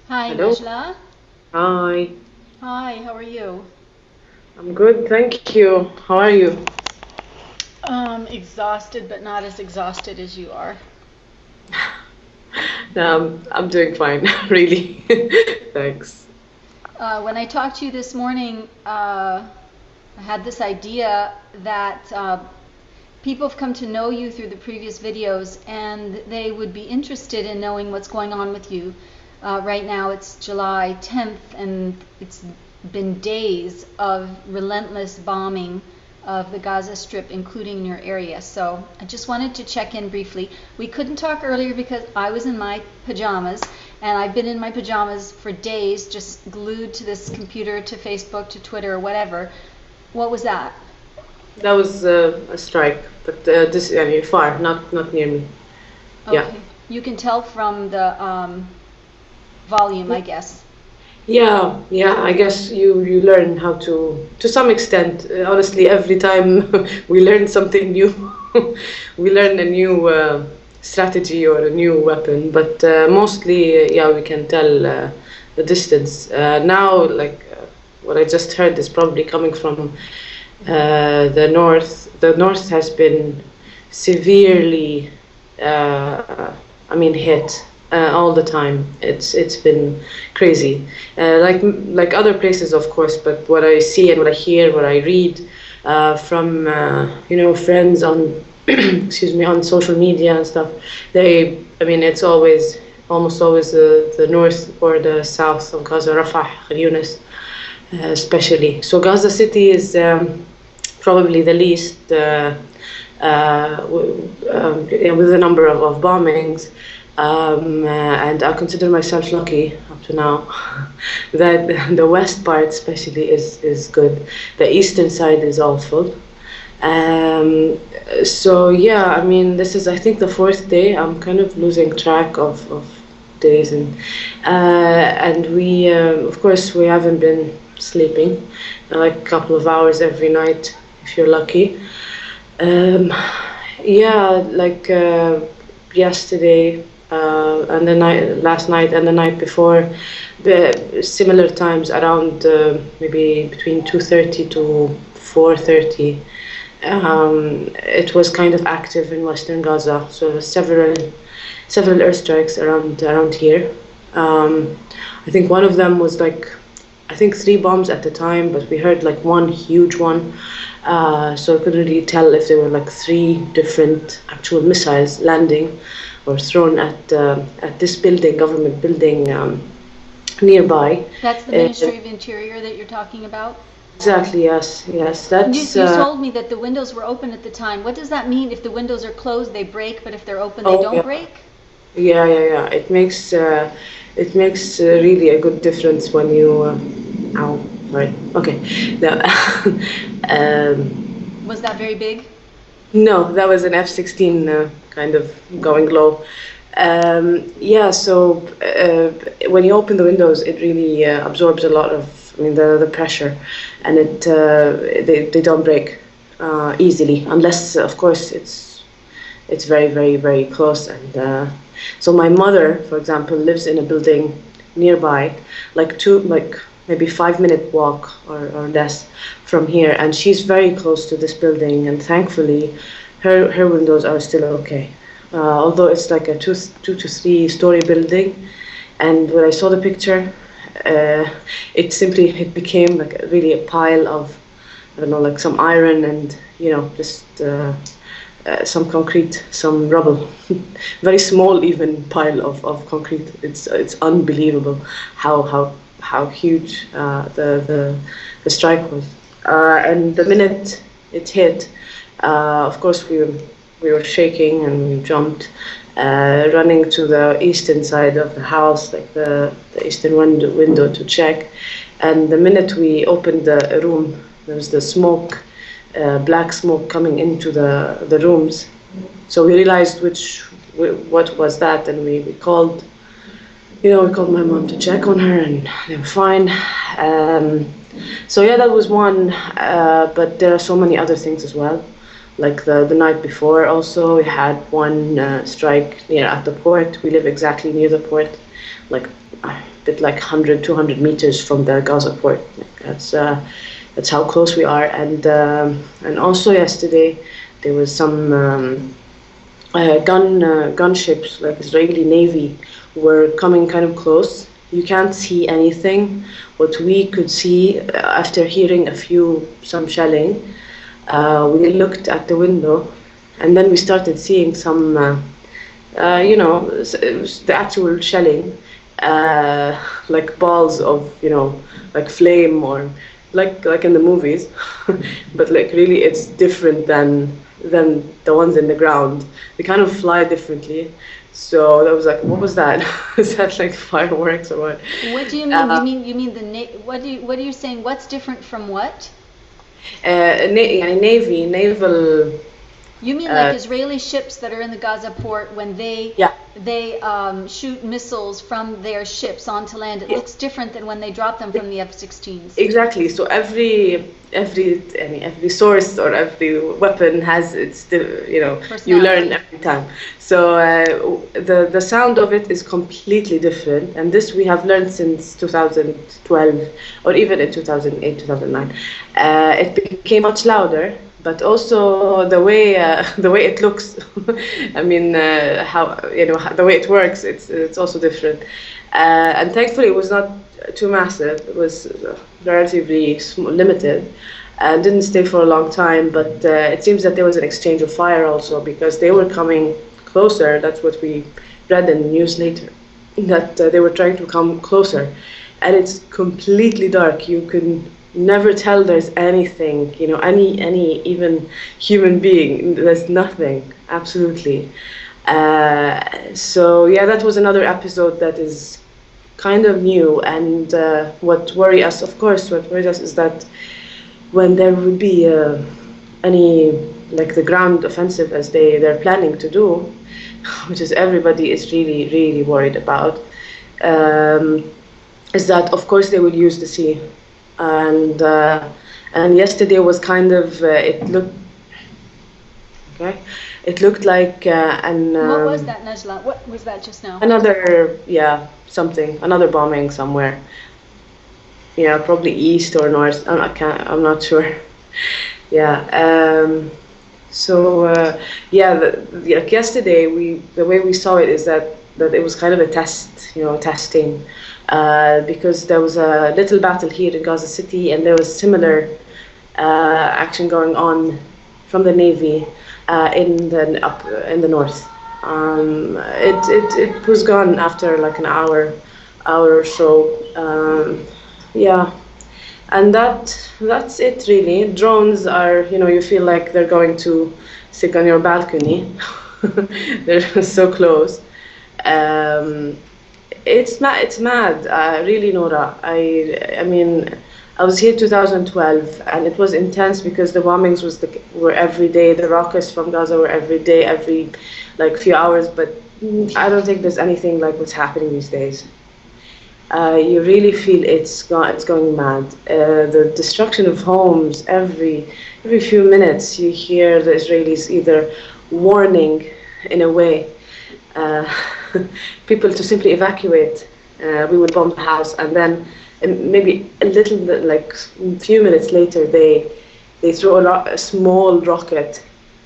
Hi, Hello. Najla. Hi. Hi, how are you? I'm good, thank you. How are you? Exhausted, but not as exhausted as you are. I'm doing fine, really. Thanks. When I talked to you this morning, I had this idea that people have come to know you through the previous videos and they would be interested in knowing what's going on with you. Right now it's July 10th and it's been days of relentless bombing of the Gaza Strip, including in your area. So I just wanted to check in briefly. We couldn't talk earlier because I was in my pajamas, and I've been in my pajamas for days, just glued to this computer, to Facebook, to Twitter, or whatever. What was that? That was a strike, but this far, not near me. Yeah. Okay. You can tell from the volume, I guess. Yeah. I guess you learn how to some extent. Honestly, every time we learn something new, we learn a new strategy or a new weapon. But mostly, yeah, we can tell the distance. Now, what I just heard is probably coming from the north. The north has been severely, hit all the time. It's been crazy, like other places, of course. But what I see and what I hear, what I read from friends on excuse me, on social media and stuff, it's almost always the north or the south of Gaza, Rafah, Khan Yunis, especially. So Gaza City is probably the least with the number of bombings. And I consider myself lucky up to now that the west part especially is good. The eastern side is awful. So yeah, this is, I think, the fourth day. I'm kind of losing track of days, and we of course we haven't been sleeping, like a couple of hours every night if you're lucky. Um, yeah, yesterday, and the night, last night, and the night before, the similar times around maybe between 2:30 to 4:30. It was kind of active in Western Gaza, so several airstrikes around here. Um, I think one of them was I think three bombs at the time, but we heard like one huge one. So I couldn't really tell if there were like three different actual missiles landing or thrown at this building, government building nearby. That's the Ministry of Interior that you're talking about? Exactly, yes. You told me that the windows were open at the time. What does that mean? If the windows are closed, they break, but if they're open, they Oh don't yeah, break? yeah. It makes really a good difference when you. Ow, sorry. Okay. No, Was that very big? no, that was an F-16 kind of going low. Yeah, so when you open the windows, it really absorbs a lot of, the pressure, and they don't break easily unless, of course, it's very, very, very close. And so my mother, for example, lives in a building nearby, like maybe 5 minute walk or less from here, and she's very close to this building, and thankfully, her windows are still okay. Although it's like a two to three story building, and when I saw the picture, it became like really a pile of, I don't know, like some iron and just some concrete, some rubble, very small even pile of concrete. It's unbelievable how huge the strike was. And the minute it hit, of course we were shaking and we jumped, running to the eastern side of the house, like the eastern window to check. And the minute we opened the room, there was the smoke, black smoke coming into the rooms. So we realized what was that, and we called. We called my mom to check on her, and they were fine. So yeah, that was one. But there are so many other things as well. Like the night before, also we had one strike near at the port. We live exactly near the port, like a bit like 100, 200 meters from the Gaza port. That's how close we are. And also yesterday there was some gunships, like Israeli Navy, were coming kind of close. You can't see anything. What we could see after hearing some shelling, we looked at the window, and then we started seeing some, it was the actual shelling, like balls of, like flame or like in the movies, but like really it's different than the ones in the ground. They kind of fly differently. So that was like, what was that? Is that like fireworks or what? What do you mean? You mean what are you saying? What's different from what? Navy, naval. You mean like Israeli ships that are in the Gaza port, when they shoot missiles from their ships onto land? It looks different than when they drop them from the F-16s. Exactly. So every source or every weapon has its, you learn every time. So the sound of it is completely different, and this we have learned since 2012 or even in 2008, 2009. It became much louder. But also the way it looks, I mean, the way it works, it's also different. And thankfully, it was not too massive. It was relatively limited, and didn't stay for a long time. But it seems that there was an exchange of fire also, because they were coming closer. That's what we read in the news later, that they were trying to come closer, and it's completely dark. You can never tell there's anything, any even human being. There's nothing, absolutely. So yeah, that was another episode that is kind of new. And what worries us, of course, is that when there would be any, like the ground offensive as they're planning to do, which is everybody is really, really worried about, is that of course they will use the sea. And yesterday was kind of it looked like what was that, Najla? What was that just now? Another bombing somewhere. Yeah, probably east or north. I'm not sure. Yeah. Like yesterday, the way we saw it is that it was kind of a test, testing. Because there was a little battle here in Gaza City, and there was similar action going on from the Navy in the north. It was gone after like an hour or so. And that's it really. Drones are, you feel like they're going to stick on your balcony. They're so close. It's mad, really, Nora. I mean, I was here 2012, and it was intense because the bombings were every day. The rockets from Gaza were every day, every like few hours. But I don't think there's anything like what's happening these days. You really feel it's going mad. The destruction of homes every few minutes. You hear the Israelis either warning, in a way, people to simply evacuate. We would bomb the house, and then maybe a little bit, like a few minutes later, they throw a small rocket,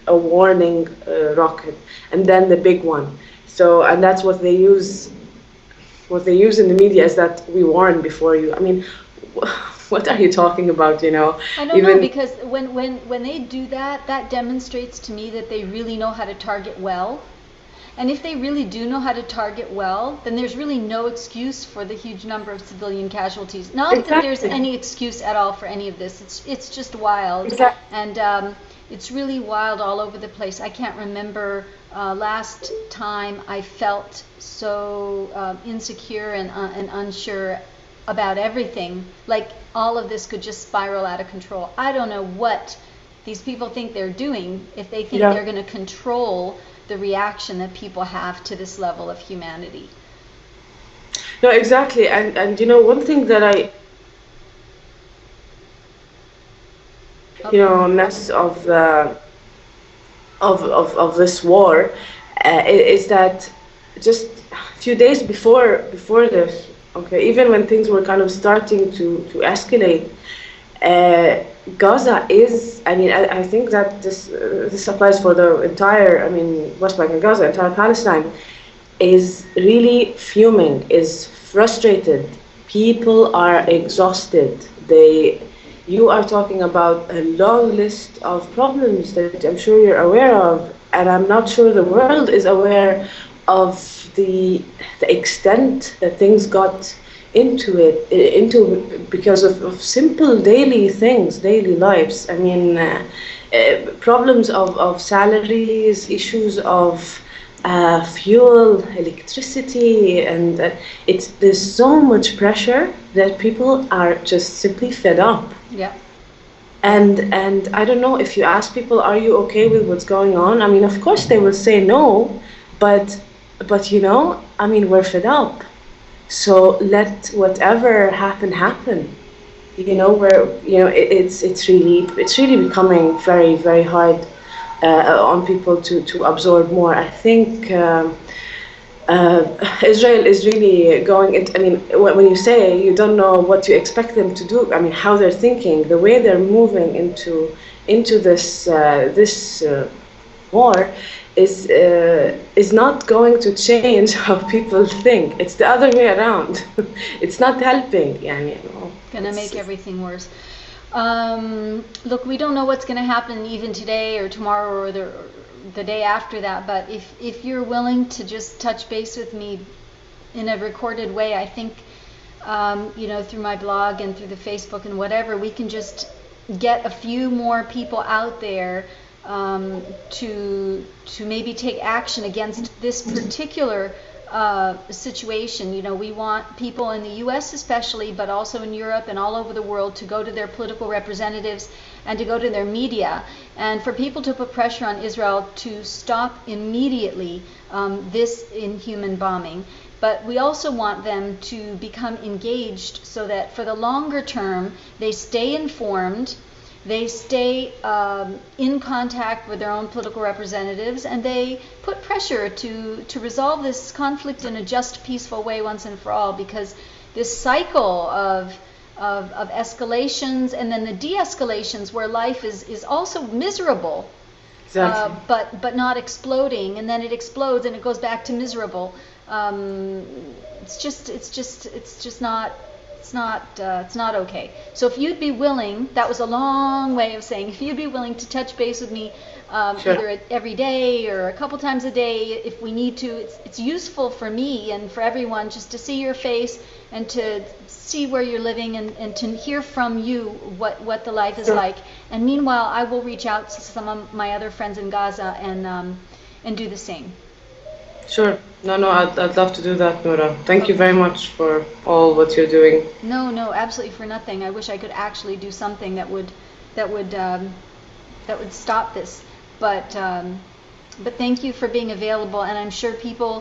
a warning rocket, and then the big one. So, and that's what they use. What they use in the media is that we warn before you. I mean, what are you talking about? I don't know, because when they do that, that demonstrates to me that they really know how to target well. And if they really do know how to target well, then there's really no excuse for the huge number of civilian casualties. Not exactly. That there's any excuse at all for any of this. It's just wild. Exactly. And it's really wild all over the place. I can't remember last time I felt so insecure and unsure about everything. Like all of this could just spiral out of control. I don't know what these people think they're doing if they think they're going to control the reaction that people have to this level of humanity. No, exactly. And one thing that mess of this war is that just few days before this, okay, even when things were kind of starting to escalate, uh, Gaza is, I mean, I think that this applies for the entire, I mean, West Bank and Gaza, entire Palestine, is really fuming, is frustrated. People are exhausted. You are talking about a long list of problems that I'm sure you're aware of, and I'm not sure the world is aware of the extent that things got into because of simple daily things, daily lives. I mean, problems of salaries, issues of fuel, electricity, and there's so much pressure that people are just simply fed up. Yeah. And I don't know, if you ask people, are you okay with what's going on? I mean, of course they will say no, but you know, I mean, we're fed up. So let whatever happen. You know, it's really becoming very, very hard on people to absorb more. I think Israel is really going into, I mean, when you say you don't know what you expect them to do, I mean, how they're thinking, the way they're moving into this war is not going to change how people think. It's the other way around. It's not helping. Yani, you know, Gonna make everything worse. Look, we don't know what's going to happen even today or tomorrow or the day after that, but if you're willing to just touch base with me in a recorded way, I think, you know, through my blog and through the Facebook and whatever, we can just get a few more people out there to maybe take action against this particular situation. You know, we want people in the US especially, but also in Europe and all over the world, to go to their political representatives and to go to their media, and for people to put pressure on Israel to stop immediately this inhuman bombing. But we also want them to become engaged so that for the longer term they stay informed, they stay in contact with their own political representatives, and they put pressure to resolve this conflict in a just, peaceful way once and for all, because this cycle of escalations and then the de-escalations where life is also miserable, exactly. but not exploding, and then it explodes and it goes back to miserable. It's just not okay. So if you'd be willing, that was a long way of saying, if you'd be willing to touch base with me, Sure. either every day or a couple times a day, if we need to, it's useful for me and for everyone just to see your face and to see where you're living and to hear from you what the life is Sure. like. And meanwhile, I will reach out to some of my other friends in Gaza and do the same. Sure. No, I'd love to do that, Nora. Thank you very much for all what you're doing. No, absolutely for nothing. I wish I could actually do something that would stop this. But thank you for being available, and I'm sure people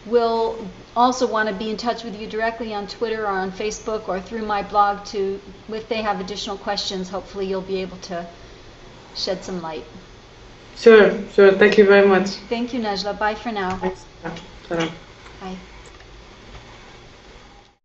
will also want to be in touch with you directly on Twitter or on Facebook or through my blog too. If they have additional questions, hopefully you'll be able to shed some light. Sure. Thank you very much. Thank you, Najla. Bye for now. Thanks. Bye. Bye.